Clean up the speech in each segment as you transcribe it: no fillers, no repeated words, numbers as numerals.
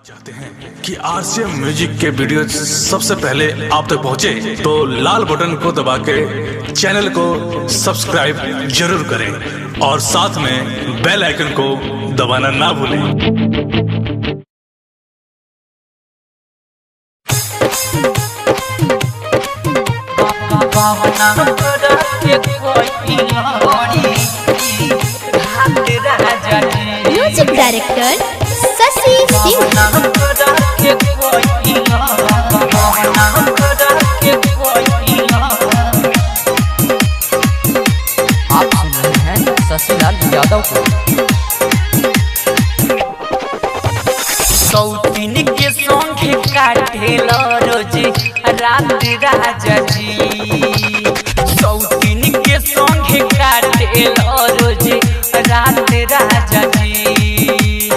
चाहते हैं कि आरसीएम म्यूजिक के वीडियो सबसे पहले आप तक पहुंचे तो लाल बटन को दबा के चैनल को सब्सक्राइब जरूर करें और साथ में बेल आइकन को दबाना ना भूलें। Music director Shashi Singh. आप सुन रहे हैं शशिलाल यादव को। सौतीन के संगे काटेल रोज रात राजा जी, सौतीन के संगे काटेल रोज रात राजा जी,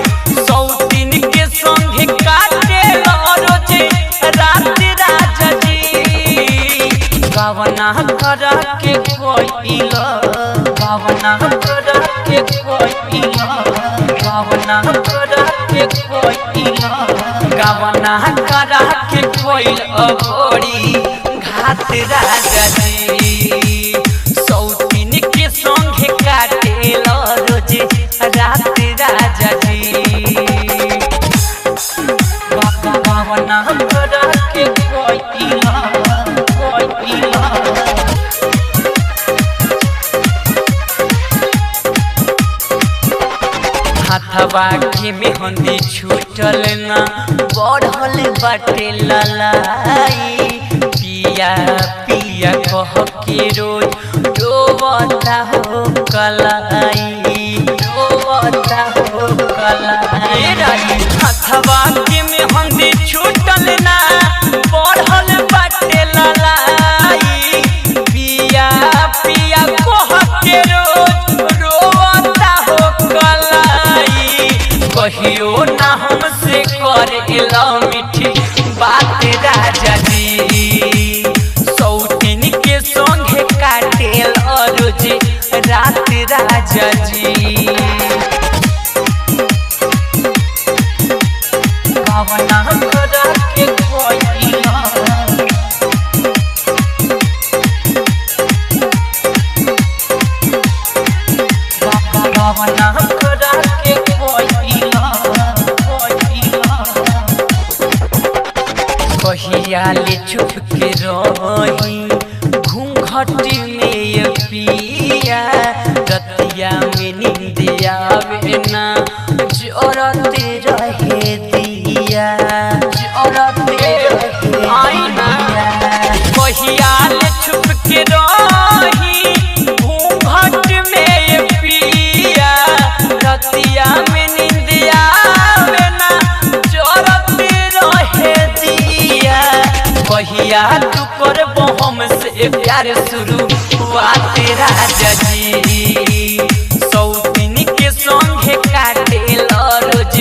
सौतीन के संगे काटेल रोज रात राजा जी। गवना करा के कोइल, गवना करा के कोइल, गवना करा के कोइल, गवना करा के कोइल अघोरी घाट राजा जी। सौतीन के संगे काटेल रोज रात राजा जी। गवना करा के कोइल, कोइल हाथवा के मेहंदी छूटल ना बढ़ल बाटे ललाई। पिया पिया कह के रोज रोवता हो कलाई, रोवता हो कलाई। हाथवा के मेहंदी छूटल ना बढ़ल बाटे ललाई। पिया पिया कह के रोज रोवता हो कलाई। कहियो ना हमसे करेला मीठी बात राजा जी। सौतीन के संगे काटेल रोज रात राजा जी। गवना करा के कोइल, गवना करा के कोइल, कहिया ले चुप के रही घूंघट में पिया। रतिया में नींद आवे ना जरते रहे दिया, जरते रहे आईना। कहिया ले चुप के रही घूंघट में पिया। रतिया में नींद आवे ना जरते रहे दिया। कहिया तू करबो हमसे प्यार शुरू हुआ तेरा राजा जी। सौतीन के संगे काटेल रोज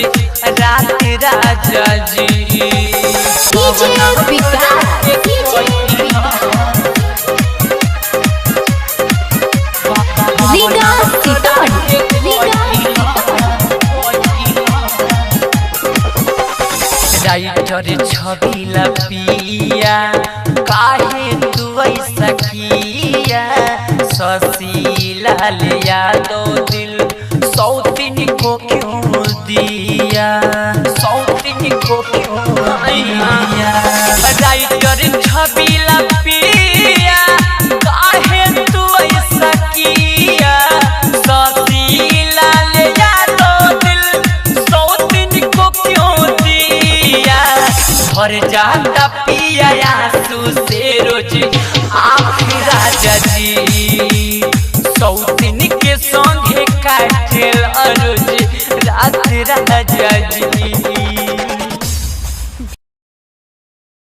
रात राजा जी। डीजे विकास, रीगा सीतामढ़ी, राइटर छबिला पिया काहे तू ऐसा किया। शशिलाल यादव दिल सौतीन को क्यों दिया, सौतीन को क्यों दिया। राइटर छबिला पिया काहे तू ऐसा किया। शशिलाल यादव दिल सौतीन को क्यों दिया। भर जाता पिया आंसू से रोज आँख राजा जी।